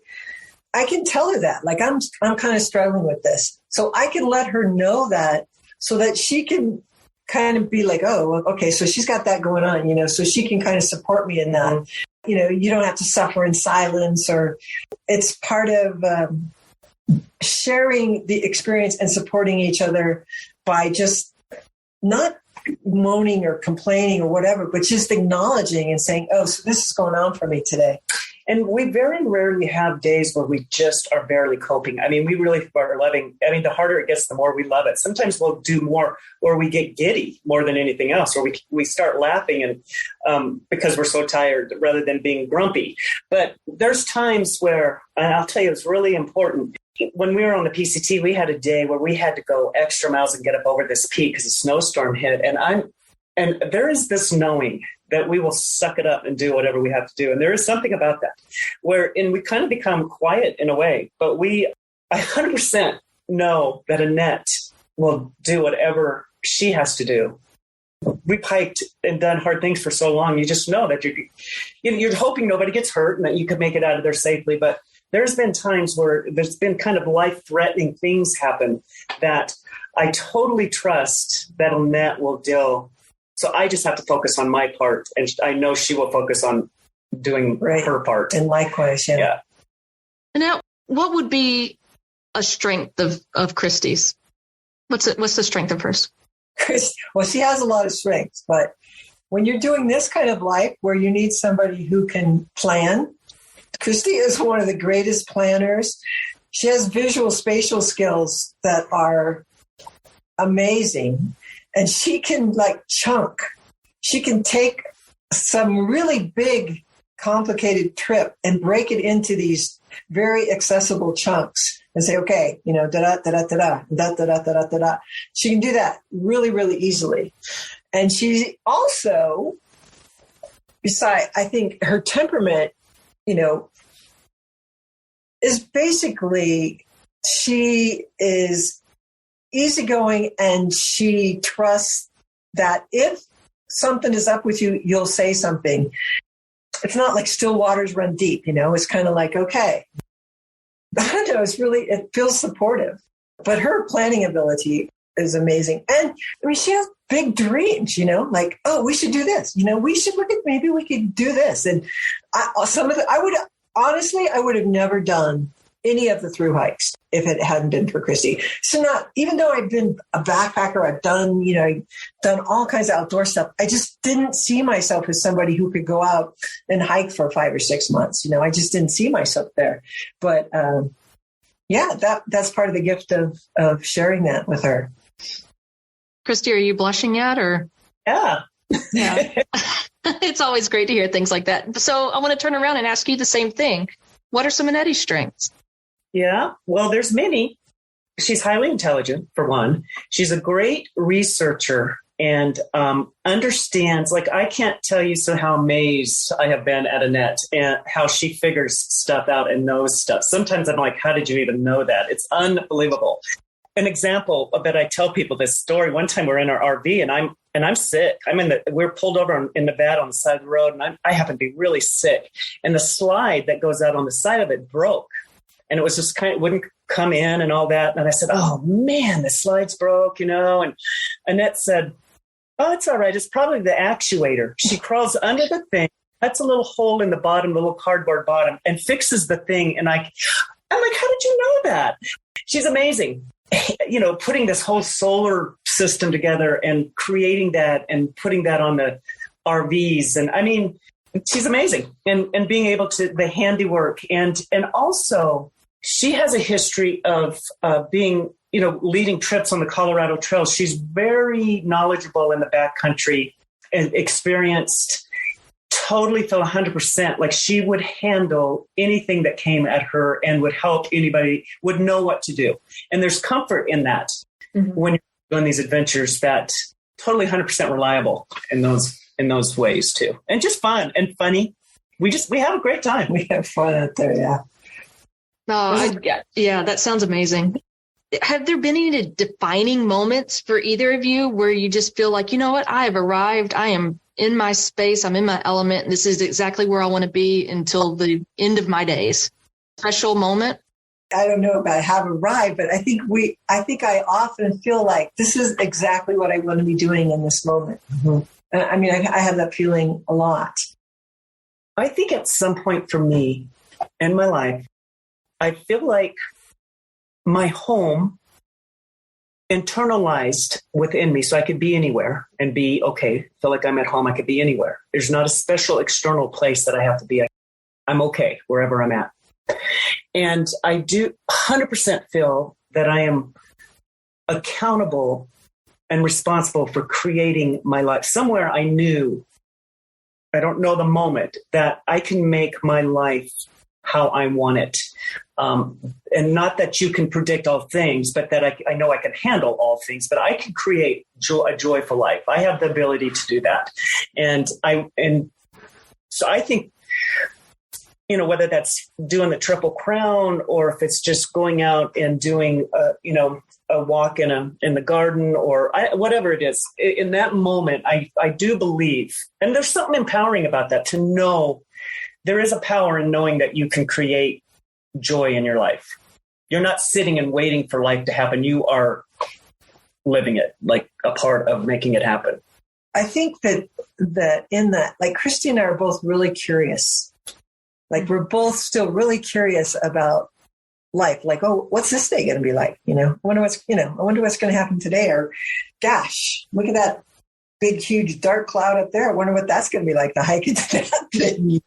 I can tell her that, like, I'm kind of struggling with this. So I can let her know that, so that she can kind of be like, oh, okay, so she's got that going on, so she can kind of support me in that. You don't have to suffer in silence, or it's part of sharing the experience and supporting each other by just not moaning or complaining or whatever, but just acknowledging and saying, oh, so this is going on for me today. And we very rarely have days where we just are barely coping. I mean, we really are loving. I mean, the harder it gets, the more we love it. Sometimes we'll do more, or we get giddy more than anything else, or we start laughing and because we're so tired, rather than being grumpy. But there's times where, and I'll tell you, it's really important. When we were on the PCT, we had a day where we had to go extra miles and get up over this peak because a snowstorm hit. And there is this knowing that we will suck it up and do whatever we have to do. And there is something about that and we kind of become quiet in a way, but I 100% know that Annette will do whatever she has to do. We've hiked and done hard things for so long. You just know that you're hoping nobody gets hurt and that you could make it out of there safely. But there's been times where there's been kind of life-threatening things happen that I totally trust that Annette will deal. So I just have to focus on my part, and I know she will focus on doing her part. And likewise, yeah. And now, what would be a strength of Kristy's? What's the strength of hers? Well, she has a lot of strengths, but when you're doing this kind of life where you need somebody who can plan, Kristy is one of the greatest planners. She has visual spatial skills that are amazing. And she can chunk. She can take some really big, complicated trip and break it into these very accessible chunks and say, okay, da-da-da-da-da-da. She can do that really, really easily. And she also, besides, I think her temperament, is basically, she is easygoing, and she trusts that if something is up with you, you'll say something. It's not like still waters run deep, it's kind of like, okay. I don't know, it feels supportive. But her planning ability is amazing. And she has big dreams, oh, we should do this. We should look at, maybe we could do this. And I would have never done any of the through hikes if it hadn't been for Kristy. So even though I've been a backpacker, I've done all kinds of outdoor stuff. I just didn't see myself as somebody who could go out and hike for 5 or 6 months. I just didn't see myself there. But that's part of the gift of sharing that with her. Kristy, are you blushing yet, or? Yeah. It's always great to hear things like that. So I want to turn around and ask you the same thing. What are some of Annette's strengths? Yeah, well, there's many. She's highly intelligent, for one. She's a great researcher and understands, I can't tell you how amazed I have been at Annette and how she figures stuff out and knows stuff. Sometimes I'm like, how did you even know that? It's unbelievable. An example that I tell people this story. One time we're in our RV and I'm sick. We're pulled over in Nevada on the side of the road, and I happen to be really sick. And the slide that goes out on the side of it broke, and it was just wouldn't come in and all that. And I said, "Oh man, the slide's broke," And Annette said, "Oh, it's all right. It's probably the actuator." She crawls under the thing, cuts a little hole in the bottom, the little cardboard bottom, and fixes the thing. And I'm like, "How did you know that?" She's amazing. Putting this whole solar system together and creating that and putting that on the RVs. And she's amazing. And being able to, the handiwork. And also she has a history of being, leading trips on the Colorado Trail. She's very knowledgeable in the backcountry and experienced. Totally feel 100% like she would handle anything that came at her and would help anybody, would know what to do. And there's comfort in that when you're doing these adventures, that totally 100% reliable in those ways too. And just fun and funny. We have a great time. We have fun out there. Yeah. That sounds amazing. Have there been any defining moments for either of you where you just feel like, I have arrived. I am in my space. I'm in my element. And this is exactly where I want to be until the end of my days. Special moment? I don't know about have arrived, but I think I often feel like this is exactly what I want to be doing in this moment. Mm-hmm. I have that feeling a lot. I think at some point for me in my life, I feel like my home internalized within me, so I could be anywhere and be okay. Feel like I'm at home. I could be anywhere. There's not a special external place that I have to be. I'm okay wherever I'm at. And I do 100% feel that I am accountable and responsible for creating my life. Somewhere I knew, I don't know the moment, that I can make my life how I want it. And not that you can predict all things, but that I know I can handle all things, but I can create a joyful life. I have the ability to do that. And so I think, whether that's doing the Triple Crown or if it's just going out and doing, a walk in the garden or whatever it is, in that moment, I do believe, and there's something empowering about that, to know there is a power in knowing that you can create joy in your life. You're not sitting and waiting for life to happen. You are living it, like a part of making it happen. I think that in that, like Kristy and I are both really curious. Like we're both still really curious about life. Like, oh, what's this day going to be like? I wonder what's going to happen today. Or gosh, look at that big, huge dark cloud up there. I wonder what that's going to be like, the hike into that thing.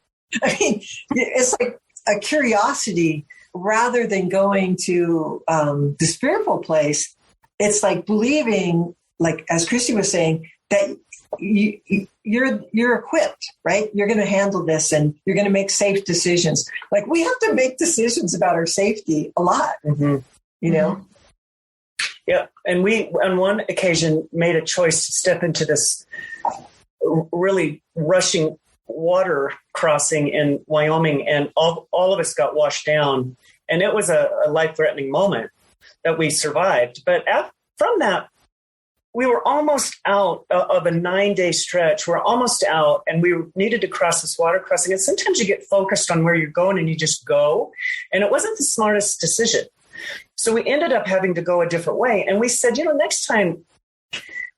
It's like a curiosity rather than going to the spiritual place. It's like believing, like as Kristy was saying, that you're equipped, right? You're going to handle this and you're going to make safe decisions. Like we have to make decisions about our safety a lot, Yeah. And we, on one occasion, made a choice to step into this really rushing water crossing in Wyoming, and all of us got washed down. And it was a life-threatening moment that we survived. But from that, we were almost out of a 9-day stretch. We're almost out, and we needed to cross this water crossing. And sometimes you get focused on where you're going and you just go. And it wasn't the smartest decision. So we ended up having to go a different way. And we said, next time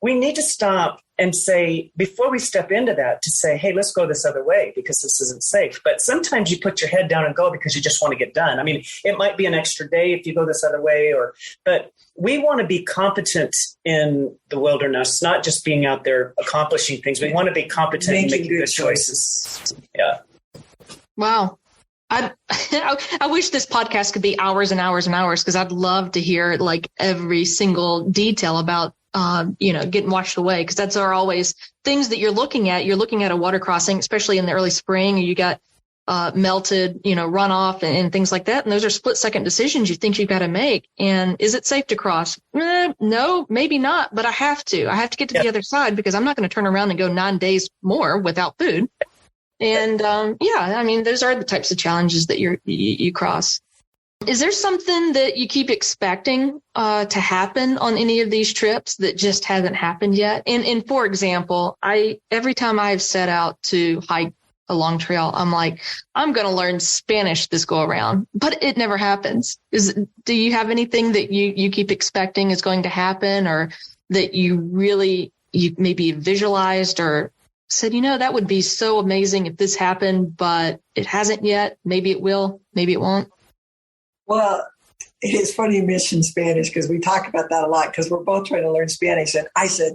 we need to stop and say, before we step into that, to say, hey, let's go this other way because this isn't safe. But sometimes you put your head down and go because you just want to get done. I mean, it might be an extra day if you go this other way, but we want to be competent in the wilderness, not just being out there accomplishing things. We want to be competent in making good choices. Yeah. Wow. I wish this podcast could be hours and hours and hours, because I'd love to hear like every single detail about getting washed away, because that's always things that you're looking at. You're looking at a water crossing, especially in the early spring, and you got melted, runoff and things like that. And those are split second decisions you think you've got to make. And is it safe to cross? No, maybe not, but I have to get to the other side, because I'm not going to turn around and go 9 days more without food. And those are the types of challenges that you cross. Is there something that you keep expecting to happen on any of these trips that just hasn't happened yet? And for example, every time I've set out to hike a long trail, I'm like, I'm going to learn Spanish this go around, but it never happens. Do you have anything that you keep expecting is going to happen, or that you maybe visualized or said, that would be so amazing if this happened, but it hasn't yet. Maybe it will, maybe it won't. Well, it is funny you mentioned Spanish, because we talk about that a lot, because we're both trying to learn Spanish. And I said,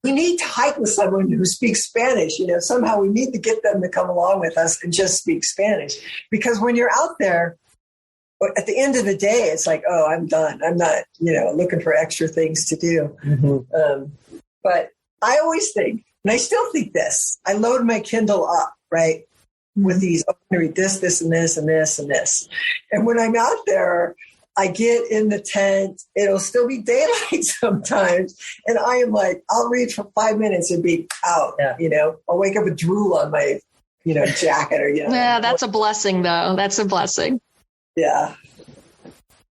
we need to hike with someone who speaks Spanish. Somehow we need to get them to come along with us and just speak Spanish. Because when you're out there, at the end of the day, it's like, oh, I'm done. I'm not, looking for extra things to do. Mm-hmm. But I always think, and I still think this, I load my Kindle up, right, with these, I'm going to read this, and this, and this, and this. And when I'm out there, I get in the tent, it'll still be daylight sometimes. And I am like, I'll read for 5 minutes and be out, I'll wake up with drool on my, jacket or, Yeah, that's a blessing though. That's a blessing. Yeah.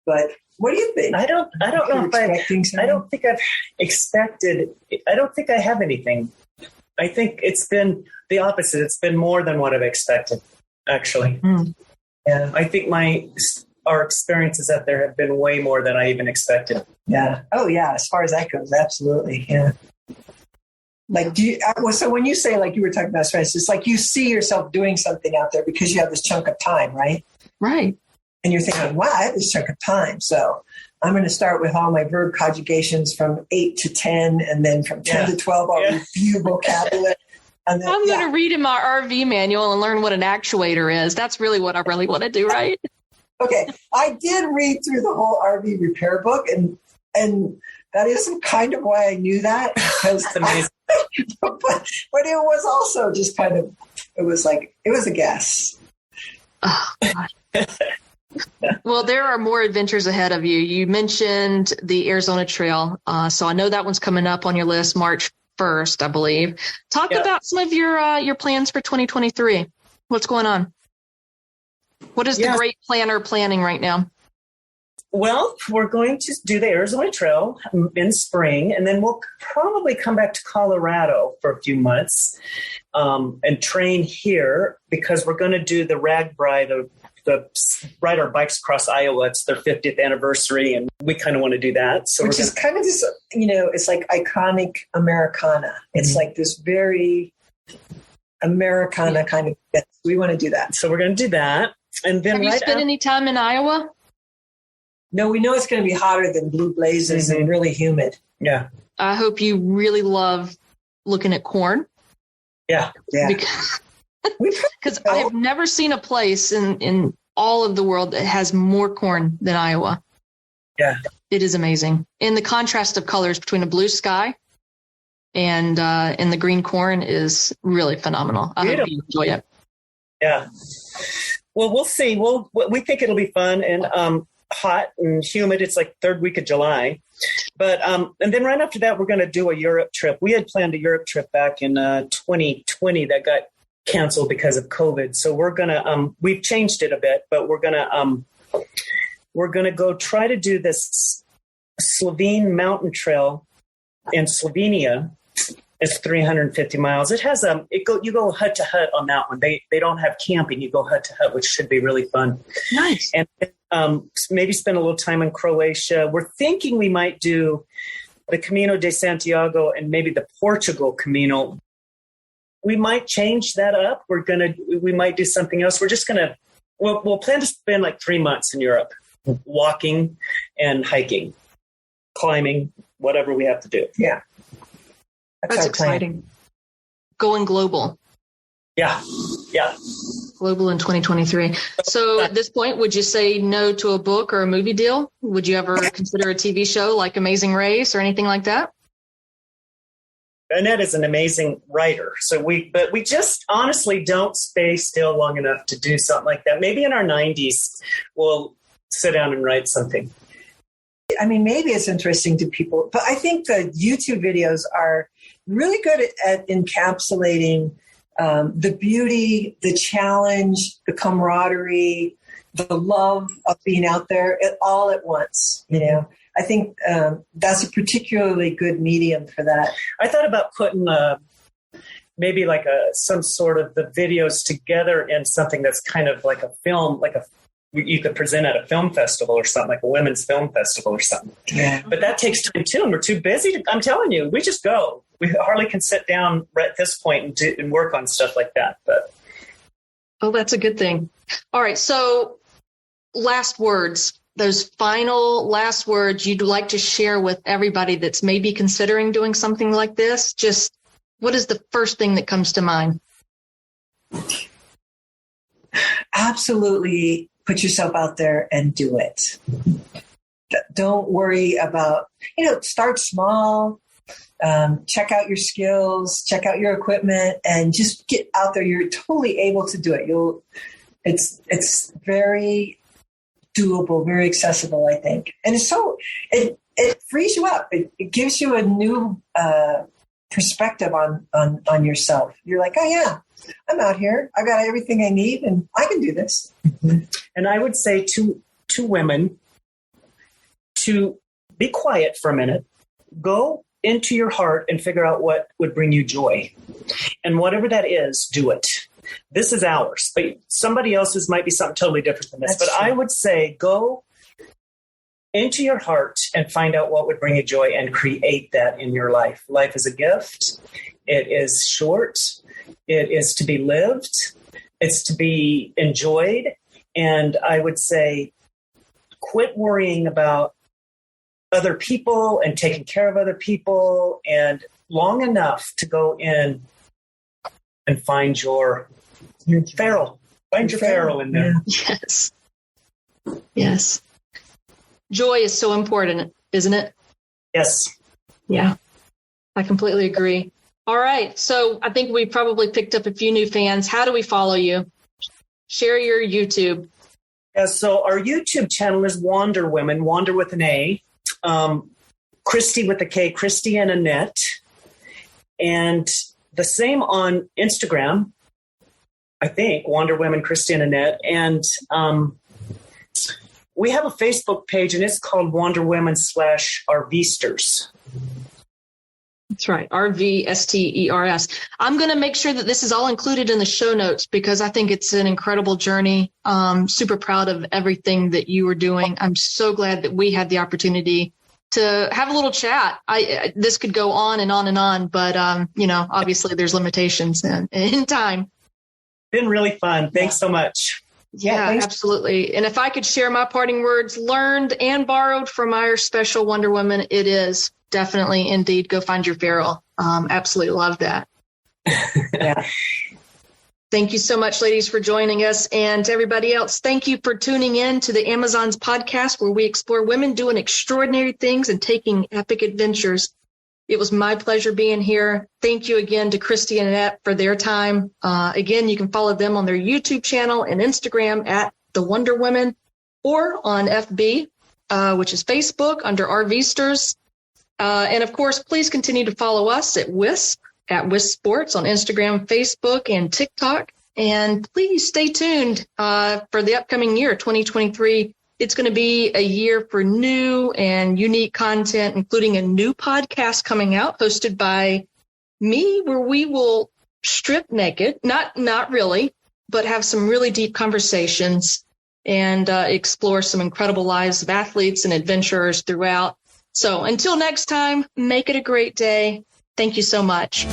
But what do you think? I don't know if I don't think I've expected, I don't think I have anything. I think it's been the opposite. It's been more than what I've expected, actually. Mm. Yeah, I think our experiences out there have been way more than I even expected. Yeah. Oh, yeah. As far as that goes, absolutely. Yeah. Like, so when you say, like you were talking about stress, it's like you see yourself doing something out there because you have this chunk of time, right? Right. And you're thinking, wow, I have this chunk of time. So I'm going to start with all my verb conjugations from 8 to 10, and then from 10 to 12, I'll review vocabulary. And then, I'm going to read in my RV manual and learn what an actuator is. That's really what I really want to do, right? Okay. I did read through the whole RV repair book, and that isn't kind of why I knew that. Because but it was also just kind of, it was a guess. Oh, God. Well, there are more adventures ahead of you. You mentioned the Arizona Trail. So I know that one's coming up on your list March 1st, I believe. Talk about some of your plans for 2023. What's going on? What is the great planner planning right now? Well, we're going to do the Arizona Trail in spring, and then we'll probably come back to Colorado for a few months and train here, because we're going to do the Ragbrai, the ride our bikes across Iowa. It's their 50th anniversary, and we kind of want to do that. So which is kind of this, it's like iconic Americana. It's like this very Americana kind of thing. We want to do that. So we're going to do that. And then have you spent any time in Iowa? No, we know it's going to be hotter than blue blazes and really humid. Yeah. I hope you really love looking at corn. Yeah. Because I have never seen a place in all of the world that has more corn than Iowa. Yeah. It is amazing. And the contrast of colors between a blue sky and the green corn is really phenomenal. I hope you enjoy it. Yeah. Well, we'll see. We think it'll be fun and hot and humid. It's like third week of July. But and then right after that, we're going to do a Europe trip. We had planned a Europe trip back in 2020 that got canceled because of COVID. So we're going to we've changed it a bit, but we're going to go try to do this Slovene mountain trail in Slovenia. It's 350 miles. It has you go hut to hut on that one. They don't have camping. You go hut to hut, which should be really fun. Nice. And maybe spend a little time in Croatia. We're thinking we might do the Camino de Santiago and maybe the Portugal Camino. We might change that up. We might do something else. We're just we'll plan to spend like 3 months in Europe, walking and hiking, climbing, whatever we have to do. Yeah. That's exciting. Going global. Yeah. Yeah. Global in 2023. So at this point, would you say no to a book or a movie deal? Would you ever consider a TV show like Amazing Race or anything like that? Annette is an amazing writer. But we just honestly don't stay still long enough to do something like that. Maybe in our 90s, we'll sit down and write something. I mean, maybe it's interesting to people, but I think the YouTube videos are really good at encapsulating the beauty, the challenge, the camaraderie, the love of being out there all at once. You know, I think that's a particularly good medium for that. I thought about putting maybe like some sort of the videos together in something that's kind of like a film, you could present at a film festival or something, like a women's film festival or something. Yeah. But that takes time too, and we're too busy. I'm telling you, we just go. We hardly can sit down at this point and work on stuff like that. But that's a good thing. All right, so last words. Those final last words you'd like to share with everybody that's maybe considering doing something like this. Just what is the first thing that comes to mind? Absolutely. Put yourself out there and do it. Don't worry about, start small, check out your skills, check out your equipment, and just get out there. You're totally able to do it. It's very doable, very accessible, I think. And it frees you up. It gives you a new perspective on yourself. You're like, oh yeah, I'm out here. I got everything I need and I can do this. Mm-hmm. And I would say to women to be quiet for a minute, go into your heart and figure out what would bring you joy. And whatever that is, do it. This is ours, but somebody else's might be something totally different than this. That's true. I would say go into your heart and find out what would bring you joy and create that in your life. Life is a gift. It is short. It is to be lived. It's to be enjoyed. And I would say quit worrying about other people and taking care of other people, and long enough to go in and find your feral. Find your feral in there. Yes. Yes. Joy is so important, isn't it? Yes. Yeah. I completely agree. All right. So I think we probably picked up a few new fans. How do we follow you? Share your YouTube. Yeah, so our YouTube channel is Wander Women, Wander with an A. Kristy with a K, Kristy and Annette. And the same on Instagram, I think, Wander Women, Kristy and Annette. And we have a Facebook page, and it's called Wander Women /RVsters. That's right. RVSTERS. I'm going to make sure that this is all included in the show notes because I think it's an incredible journey. Super proud of everything that you are doing. I'm so glad that we had the opportunity to have a little chat. This could go on and on and on, but obviously there's limitations in time. Been really fun. Thanks so much. Yeah, absolutely. And if I could share my parting words, learned and borrowed from our special Wonder Woman, it is definitely, indeed, go find your feral. Absolutely love that. Yeah. Thank you so much, ladies, for joining us. And to everybody else, thank you for tuning in to the Amazons podcast, where we explore women doing extraordinary things and taking epic adventures. It was my pleasure being here. Thank you again to Kristy and Annette for their time. Again, you can follow them on their YouTube channel and Instagram at The Wonder Women, or on FB, which is Facebook, under RVsters. And of course, please continue to follow us at WISP Sports on Instagram, Facebook, and TikTok. And please stay tuned for the upcoming year, 2023. It's going to be a year for new and unique content, including a new podcast coming out hosted by me, where we will strip naked, not really, but have some really deep conversations and explore some incredible lives of athletes and adventurers throughout So until next time, make it a great day. Thank you so much.